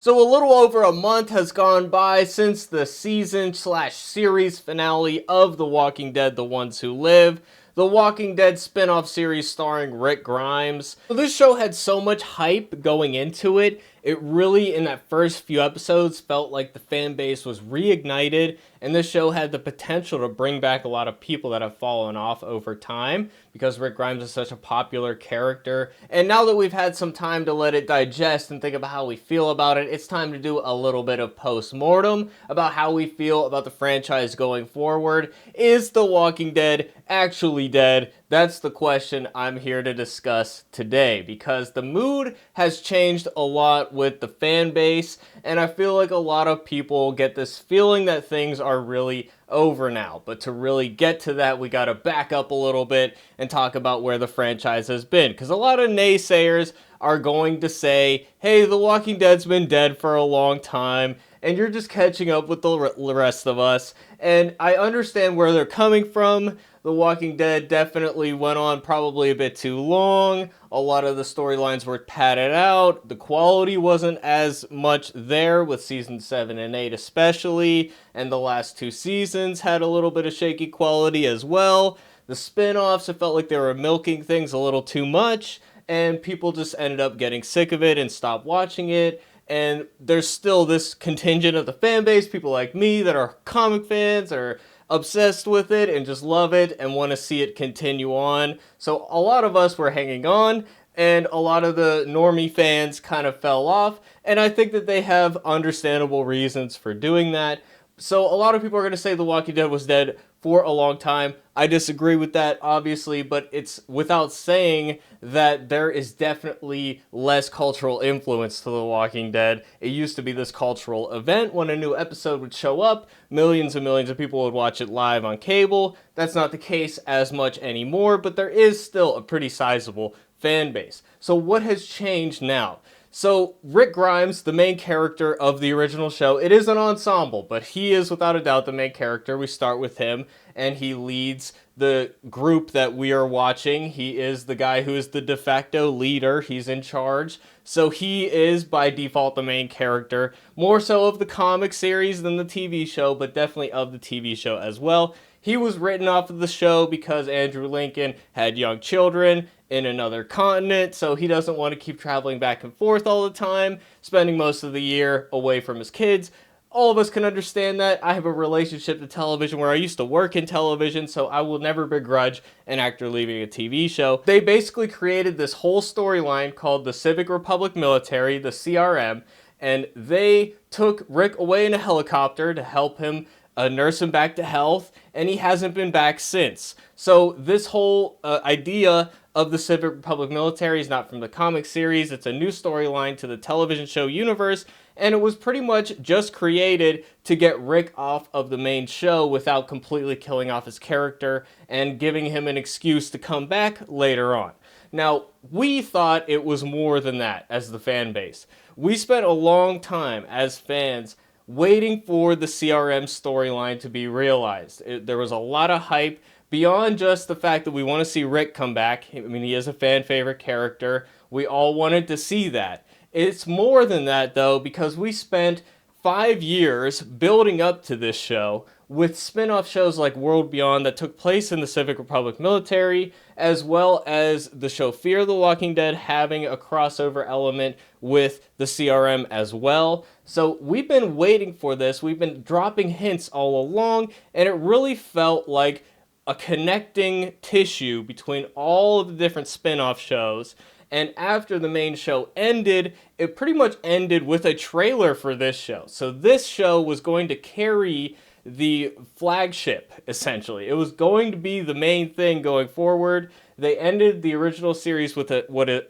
So a little over a month has gone by since the season/series finale of The Walking Dead: The Ones Who Live, the Walking Dead spin-off series starring Rick Grimes. So this show had so much hype going into it. It really, in that first few episodes, felt like the fan base was reignited, and this show had the potential to bring back a lot of people that have fallen off over time because Rick Grimes is such a popular character. And now that we've had some time to let it digest and think about how we feel about it, it's time to do a little bit of post-mortem about how we feel about the franchise going forward. Is The Walking Dead actually dead? That's the question I'm here to discuss today, because the mood has changed a lot with the fan base, and I feel like a lot of people get this feeling that things are really over now. But to really get to that, we gotta back up a little bit and talk about where the franchise has been, because a lot of naysayers are going to say, hey, The Walking Dead's been dead for a long time, and you're just catching up with the rest of us. And I understand where they're coming from. The Walking Dead definitely went on probably a bit too long. A lot of the storylines were padded out. The quality wasn't as much there with season 7 and 8 especially, and the last two seasons had a little bit of shaky quality as well. The spin-offs, it felt like they were milking things a little too much, and people just ended up getting sick of it and stopped watching it. And there's still this contingent of the fan base, people like me that are comic fans or obsessed with it and just love it and want to see it continue on. So a lot of us were hanging on, and a lot of the normie fans kind of fell off, and I think that they have understandable reasons for doing that. So a lot of people are going to say The Walking Dead was dead for a long time. I disagree with that, obviously, but it's without saying that there is definitely less cultural influence to The Walking Dead. It used to be this cultural event. When a new episode would show up, millions and millions of people would watch it live on cable. That's not the case as much anymore, but there is still a pretty sizable fan base. So what has changed now? So Rick Grimes, the main character of the original show, it is an ensemble, but he is without a doubt the main character. We start with him, and he leads the group that we are watching. He is the guy who is the de facto leader. He's in charge. So he is by default the main character, more so of the comic series than the TV show, but definitely of the TV show as well. He was written off of the show because Andrew Lincoln had young children in another continent, so he doesn't want to keep traveling back and forth all the time, spending most of the year away from his kids. All of us can understand that. I have a relationship to television where I used to work in television, so I will never begrudge an actor leaving a TV show. They basically created this whole storyline called the Civic Republic Military, the CRM, and they took Rick away in a helicopter to help him nurse him back to health, and he hasn't been back since. So this whole idea of the Civic Republic Military is not from the comic series. It's a new storyline to the television show universe, and it was pretty much just created to get Rick off of the main show without completely killing off his character and giving him an excuse to come back later on. Now, we thought it was more than that as the fan base. We spent a long time as fans waiting for the CRM storyline to be realized. There was a lot of hype beyond just the fact that we want to see Rick come back. I mean, he is a fan favorite character. We all wanted to see that. It's more than that, though, because we spent 5 years building up to this show with spin-off shows like World Beyond that took place in the Civic Republic Military, as well as the show Fear the Walking Dead having a crossover element with the CRM as well. So we've been waiting for this. We've been dropping hints all along, and it really felt like a connecting tissue between all of the different spin-off shows. And after the main show ended, it pretty much ended with a trailer for this show. So this show was going to carry the flagship, essentially. It was going to be the main thing going forward. They ended the original series with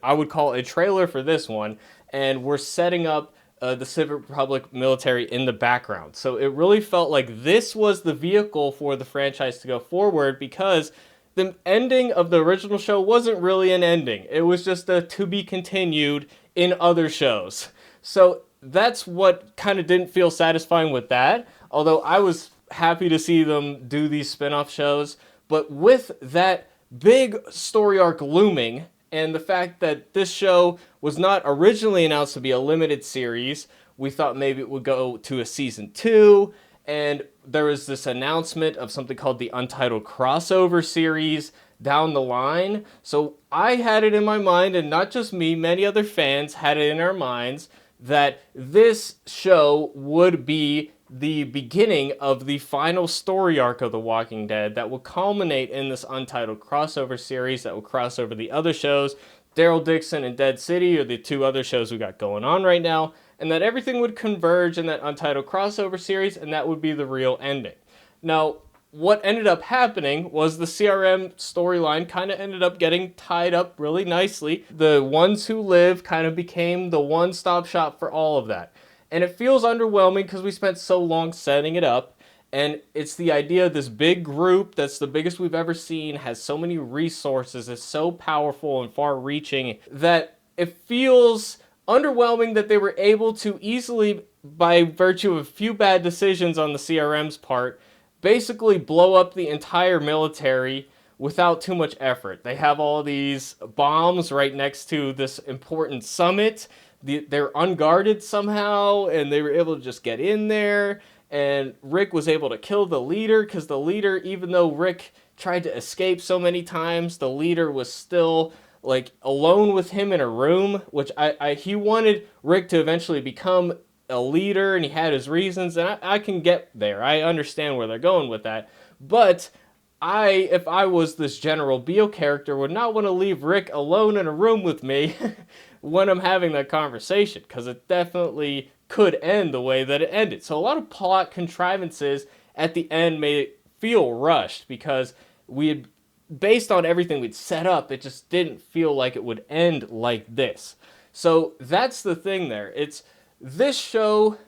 I would call a trailer for this one, and we're setting up the Civic Republic Military in the background. So it really felt like this was the vehicle for the franchise to go forward, because the ending of the original show wasn't really an ending. It was just a to be continued in other shows. So that's what kind of didn't feel satisfying with that. Although I was happy to see them do these spin-off shows. But with that big story arc looming, and the fact that this show was not originally announced to be a limited series, We thought maybe it would go to a season 2, and there was this announcement of something called the Untitled Crossover Series down the line. So I had it in my mind, and not just me, many other fans had it in our minds, that this show would be the beginning of the final story arc of The Walking Dead that will culminate in this Untitled Crossover Series that will cross over the other shows. Daryl Dixon and Dead City are the two other shows we got going on right now, and that everything would converge in that Untitled Crossover Series, and that would be the real ending. Now, what ended up happening was the CRM storyline kind of ended up getting tied up really nicely. The Ones Who Live kind of became the one-stop shop for all of that. And it feels underwhelming because we spent so long setting it up. And it's the idea of this big group that's the biggest we've ever seen, has so many resources, is so powerful and far-reaching that it feels underwhelming that they were able to easily, by virtue of a few bad decisions on the CRM's part, basically blow up the entire military without too much effort. They have all these bombs right next to this important summit. They're unguarded somehow, and they were able to just get in there. And Rick was able to kill the leader, because the leader, even though Rick tried to escape so many times, the leader was still like alone with him in a room, which he wanted Rick to eventually become a leader, and he had his reasons, and I can get there. I understand where they're going with that. But if I was this General Beale character, would not want to leave Rick alone in a room with me when I'm having that conversation, because it definitely could end the way that it ended. So a lot of plot contrivances at the end made it feel rushed, because we had, based on everything we'd set up, it just didn't feel like it would end like this. So that's the thing there. This show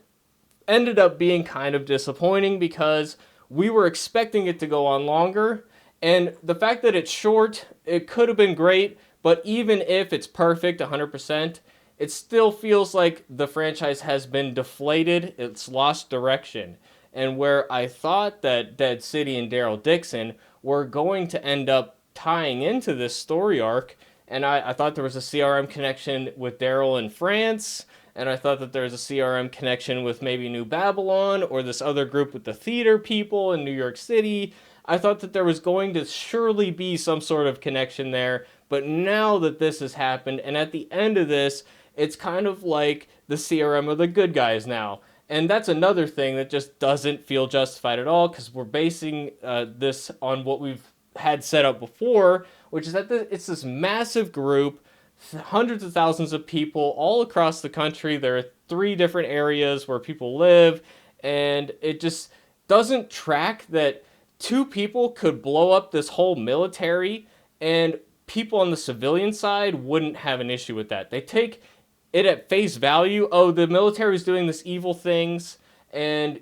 ended up being kind of disappointing because we were expecting it to go on longer, and the fact that it's short, it could have been great, but even if it's perfect 100%, it still feels like the franchise has been deflated, it's lost direction. And where I thought that Dead City and Daryl Dixon were going to end up tying into this story arc, and I thought there was a CRM connection with Daryl in France, and I thought that there was a CRM connection with maybe New Babylon or this other group with the theater people in New York City. I thought that there was going to surely be some sort of connection there, but now that this has happened, and at the end of this, it's kind of like the CRM are the good guys now. And that's another thing that just doesn't feel justified at all, because we're basing this on what we've had set up before, which is that it's this massive group, hundreds of thousands of people all across the country. There are 3 different areas where people live, and it just doesn't track that 2 people could blow up this whole military, and people on the civilian side wouldn't have an issue with that. They take it at face value. Oh, the military is doing this evil things, and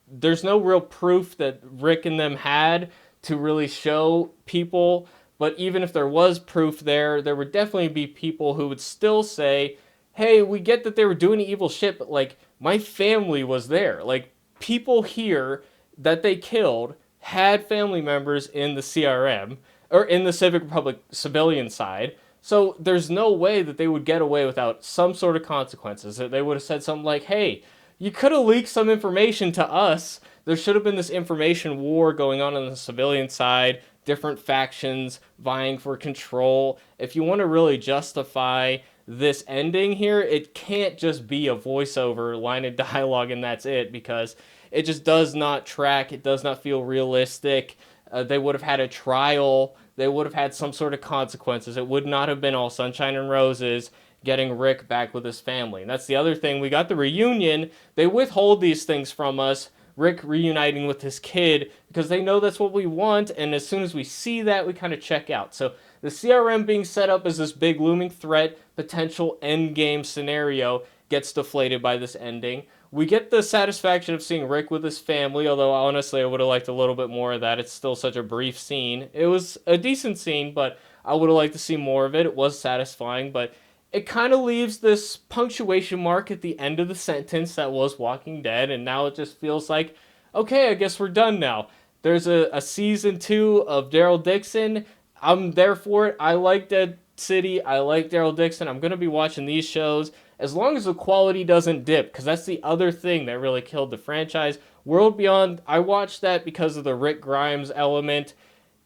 there's no real proof that Rick and them had to really show people. But even if there was proof there would definitely be people who would still say, hey, we get that they were doing evil shit, but like, my family was there. Like, people here that they killed had family members in the CRM, or in the Civic Republic civilian side. So there's no way that they would get away without some sort of consequences. They would have said something like, hey, you could have leaked some information to us. There should have been this information war going on the civilian side, different factions vying for control. If you want to really justify this ending here, it can't just be a voiceover line of dialogue and that's it, because it just does not track. It does not feel realistic. They would have had a trial. They would have had some sort of consequences. It would not have been all sunshine and roses getting Rick back with his family. And that's the other thing. We got the reunion. They withhold these things from us. Rick reuniting with his kid, because they know that's what we want, and as soon as we see that, we kind of check out. So the CRM being set up as this big looming threat, potential endgame scenario, gets deflated by this ending. We get the satisfaction of seeing Rick with his family, although honestly I would have liked a little bit more of that. It's still such a brief scene. It was a decent scene, but I would have liked to see more of it. It was satisfying, but it kind of leaves this punctuation mark at the end of the sentence that was Walking Dead, and now it just feels like, okay, I guess we're done now. There's a season 2 of Daryl Dixon. I'm there for it. I like Dead City. I like Daryl Dixon. I'm going to be watching these shows. as long as the quality doesn't dip, because that's the other thing that really killed the franchise. World Beyond, I watched that because of the Rick Grimes element.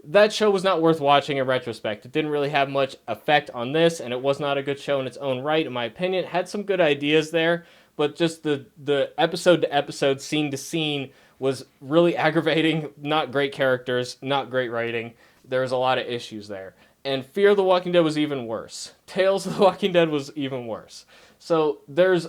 That show was not worth watching in retrospect. It didn't really have much effect on this, and it was not a good show in its own right, in my opinion. It had some good ideas there, but just the episode to episode, scene to scene was really aggravating. Not great characters, not great writing. There was a lot of issues there. And Fear of the Walking Dead was even worse. Tales of the Walking Dead was even worse. So there's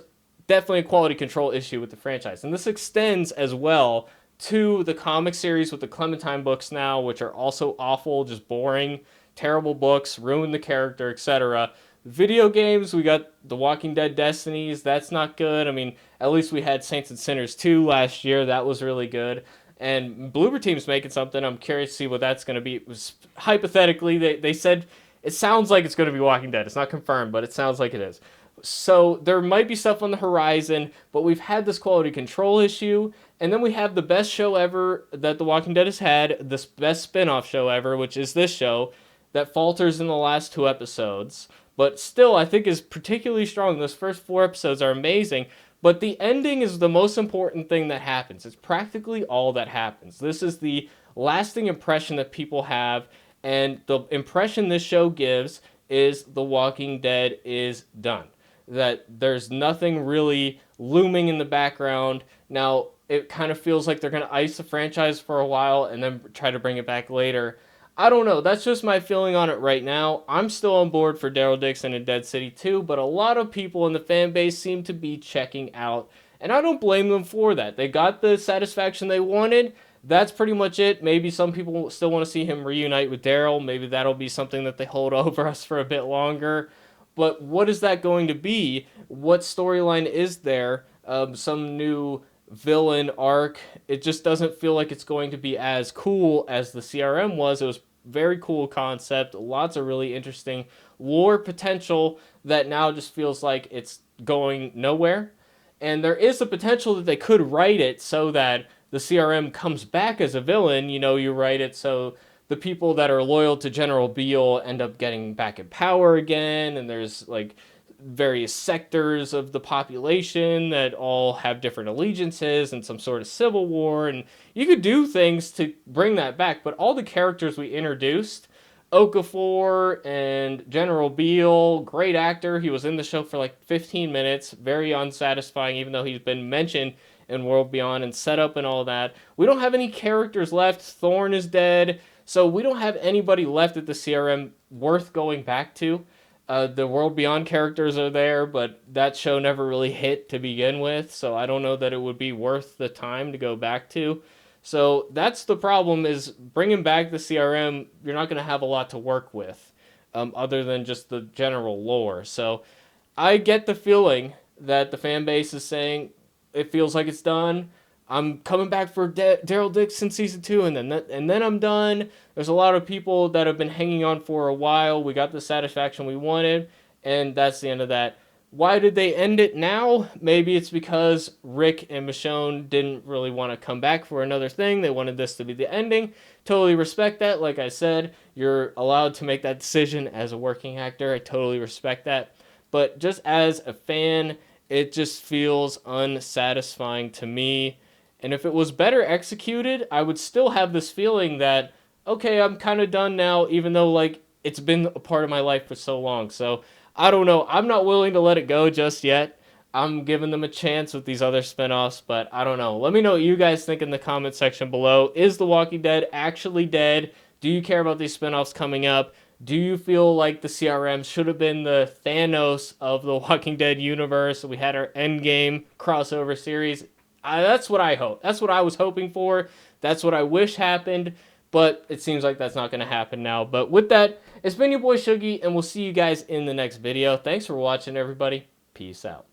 definitely a quality control issue with the franchise. And this extends as well to the comic series with the Clementine books now, which are also awful, just boring, terrible books, ruin the character, etc. Video games, we got The Walking Dead Destinies, that's not good. I mean, at least we had Saints and Sinners 2 last year, that was really good. And Bloober Team's making something, I'm curious to see what that's going to be. It was, hypothetically, they said, it sounds like it's going to be Walking Dead. It's not confirmed, but it sounds like it is. So there might be stuff on the horizon, but we've had this quality control issue, and then we have the best show ever that The Walking Dead has had, this best spin-off show ever, which is this show, that falters in the last 2 episodes, but still I think is particularly strong. Those first 4 episodes are amazing, but the ending is the most important thing that happens. It's practically all that happens. This is the lasting impression that people have, and the impression this show gives is The Walking Dead is done. That there's nothing really looming in the background. Now, it kind of feels like they're going to ice the franchise for a while and then try to bring it back later. I don't know. That's just my feeling on it right now. I'm still on board for Daryl Dixon and Dead City 2, but a lot of people in the fan base seem to be checking out, and I don't blame them for that. They got the satisfaction they wanted. That's pretty much it. Maybe some people still want to see him reunite with Daryl. Maybe that'll be something that they hold over us for a bit longer. But what is that going to be? What storyline is there? Some new villain arc? It just doesn't feel like it's going to be as cool as the CRM was. It was very cool concept, lots of really interesting lore potential that now just feels like it's going nowhere. And there is a potential that they could write it so that the CRM comes back as a villain. You know, you write it so the people that are loyal to General Beale end up getting back in power again, and there's like various sectors of the population that all have different allegiances and some sort of civil war, and you could do things to bring that back. But all the characters we introduced, Okafor and General Beale, great actor, he was in the show for like 15 minutes, very unsatisfying even though he's been mentioned in World Beyond and set up and all that. We don't have any characters left. Thorn is dead, so we don't have anybody left at the CRM worth going back to. The World Beyond characters are there, but that show never really hit to begin with, so I don't know that it would be worth the time to go back to. So that's the problem, is bringing back the CRM, you're not going to have a lot to work with, other than just the general lore. So I get the feeling that the fan base is saying it feels like it's done. I'm coming back for Daryl Dixon season 2, and then I'm done. There's a lot of people that have been hanging on for a while. We got the satisfaction we wanted, and that's the end of that. Why did they end it now? Maybe it's because Rick and Michonne didn't really want to come back for another thing. They wanted this to be the ending. Totally respect that. Like I said, you're allowed to make that decision as a working actor. I totally respect that. But just as a fan, it just feels unsatisfying to me. And if it was better executed, I would still have this feeling that, okay, I'm kind of done now, even though, like, it's been a part of my life for so long. So, I don't know. I'm not willing to let it go just yet. I'm giving them a chance with these other spinoffs, but I don't know. Let me know what you guys think in the comment section below. Is The Walking Dead actually dead? Do you care about these spinoffs coming up? Do you feel like the CRM should have been the Thanos of the Walking Dead universe? We had our Endgame crossover series. That's what I hope. That's what I was hoping for. That's what I wish happened. But it seems like that's not going to happen now. But with that, it's been your boy Shuggy, and we'll see you guys in the next video. Thanks for watching, everybody. Peace out.